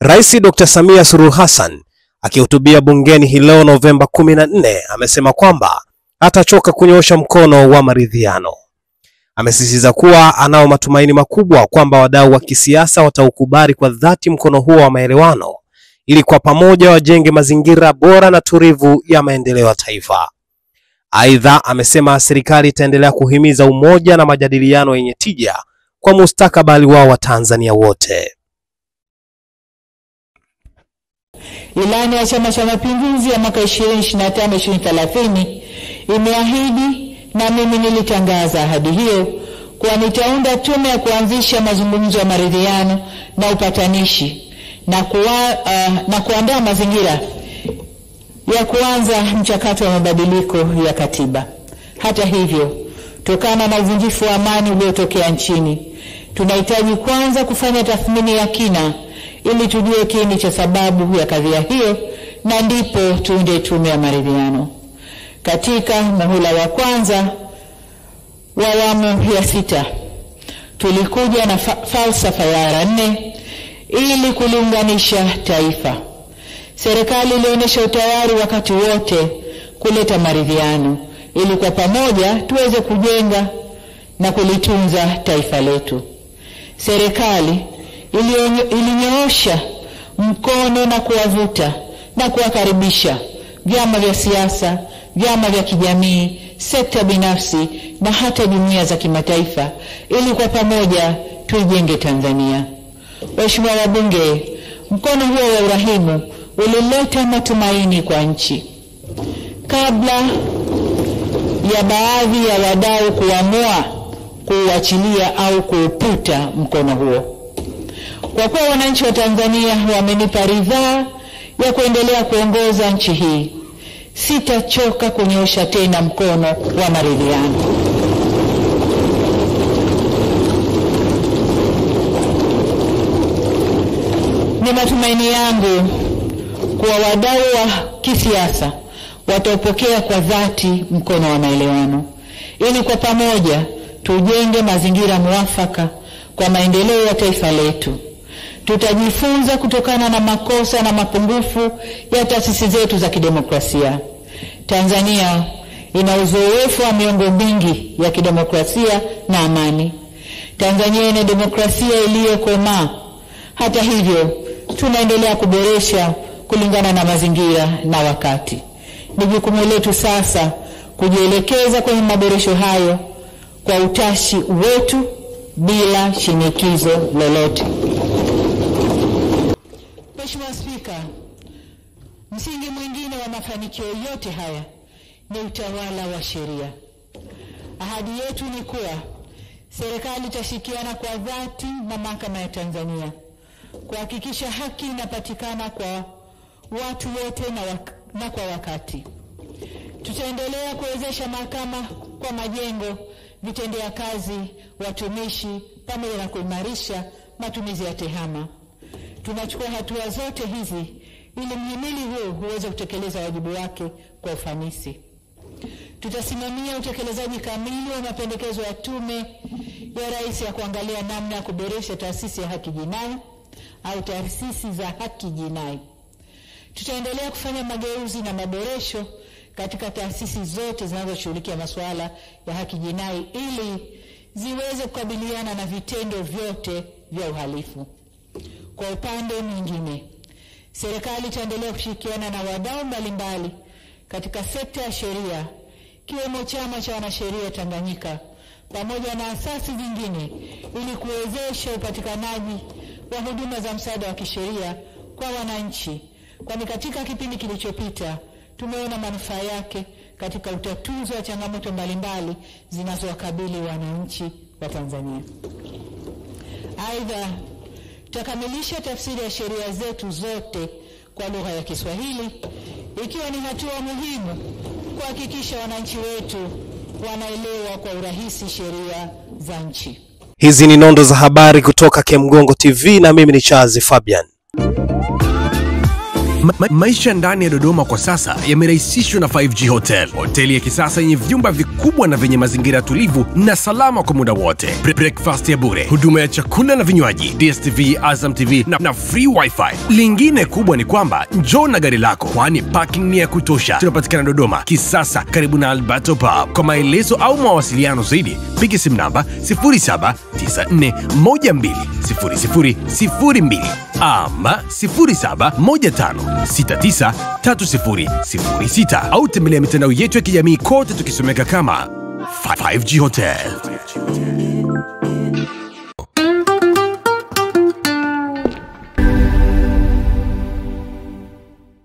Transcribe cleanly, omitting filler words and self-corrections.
Rais Dr. Samia Suluhu Hassan akihutubia bungeni hii leo Novemba 14 amesema kwamba hatachoka kunyoosha mkono wa maridhiano. Amesisitiza kuwa anao matumaini makubwa kwamba wadau wa kisiasa wataukubali kwa dhati mkono huo wa maelewano ili kwa pamoja wajenge mazingira bora na tulivu ya maendeleo ya taifa. Aidha, amesema serikali itaendelea kuhimiza umoja na majadiliano yenye tija kwa mustakabali wao wa Tanzania wote. Ilani ya Chama cha Mapinduzi ya mwaka 2025-2030 imeahidi, na mimi nilitangaza ahadi hiyo, kuwa nitaunda tume ya kuanzisha mazungumzo ya maridhiano na upatanishi na kuandaa mazingira ya kuanza mchakato wa mabadiliko ya katiba. Hata hivyo, kutokana na uvunjifu wa amani uliotokea nchini, tunahitaji kwanza kufanya tathmini ya kina ili tujue kiini cha sababu ya kadhia hiyo, na ndipo tuunde tume ya maridhiano. Katika muhula wa kwanza wa awamu ya 6 tulikuja na falsafa ya 4 ili kuliunganisha taifa. Serikali ilionyesha utayari wakati wote kuleta maridhiano ili kwa pamoja tuweze kujenga na kulitunza taifa letu. Serikali ilinyoosha mkono na kuwavuta na kuwakaribisha vyama vya siasa, vyama vya kijamii, sekta binafsi na hata jumuiya za kimataifa ili kwa pamoja tuijenge Tanzania. Waheshimiwa wabunge, mkono huo wa urahimu ulileta matumaini kwa nchi. Kabla ya baadhi ya wadau kuamua kuuachilia au kuuputa mkono huo, kwa kuwa wananchi wa Tanzania wamenipa ridhaa ya kuendelea kuongoza nchi hii, sitachoka kunyoosha tena mkono wa maridhiano. Ni matumaini yangu kuwa wadau wa kisiasa wataupokea kwa dhati mkono wa maelewano ili kwa pamoja tujenge mazingira muafaka kwa maendeleo ya taifa letu. Tutajifunza kutokana na makosa na mapungufu ya taasisi zetu za kidemokrasia. Tanzania ina uzoefu wa miongo mingi ya kidemokrasia na amani. Tanzania ina demokrasia iliyokomaa. Hata hivyo, tunaendelea kuboresha kulingana na mazingira na wakati. Ni jukumu letu sasa kujielekeza kwenye maboresho hayo kwa utashi wetu bila shinikizo lolote. Mheshimiwa Spika, msingi mwingine wa mafanikio yote haya ni utawala wa sheria. Ahadi yetu ni kuwa serikali itashirikiana kwa dhati na Mahakama ya Tanzania kuhakikisha haki inapatikana kwa watu wote na kwa wakati. Tutaendelea kuwezesha mahakama kwa majengo, vitendea kazi, watumishi pamoja na kuimarisha matumizi ya tehama. Tunachukua hatua zote hizi ili mhimili huu uweze kutekeleza wajibu wake kwa ufanisi. Tutasimamia utekelezaji kamili wa mapendekezo ya Tume ya Rais ya kuangalia namna ya kuboresha taasisi ya haki jinai au taasisi za haki jinai. Tutaendelea kufanya mageuzi na maboresho katika taasisi zote zinazoshughulikia masuala ya haki jinai ili ziweze kukabiliana na vitendo vyote vya uhalifu. Kwa upande mwingine, serikali itaendelea kushirikiana na wadau mbalimbali katika sekta ya sheria, kiwemo Chama cha Wanasheria Tanganyika pamoja na asasi zingine ili kuwezesha upatikanaji wa huduma za msaada wa kisheria kwa wananchi, kwani katika kipindi kilichopita tumeona manufaa yake katika utatuzi wa changamoto mbalimbali zinazowakabili wananchi wa Tanzania. Aidha, tutakamilisha tafsiri ya sheria zetu zote kwa lugha ya Kiswahili, ikiwa ni hatua muhimu kuhakikisha wananchi wetu wanaelewa kwa urahisi sheria za nchi. Hizi ni nondo za habari kutoka Kemgongo TV na mimi ni Charles Fabian. Maisha ndani ya Dodoma kwa sasa yamerahisishwa na 5G Hotel. Hoteli ya kisasa yenye vyumba vikubwa na vyenye mazingira tulivu na salama kwa muda wote. Breakfast ya bure, huduma ya chakula na vinywaji, DSTV, Azam TV na free wifi. Lingine kubwa ni kwamba njoo na gari lako, kwani parking ni ya kutosha. Tunapatikana Dodoma Kisasa, karibu na Alberto Pub. Kwa maelezo au mawasiliano zaidi, piga simu namba 0794120002 ama 0715693006 au tembelea mitandao yetu ya kijamii kote tukisomeka kama 5G Hotel.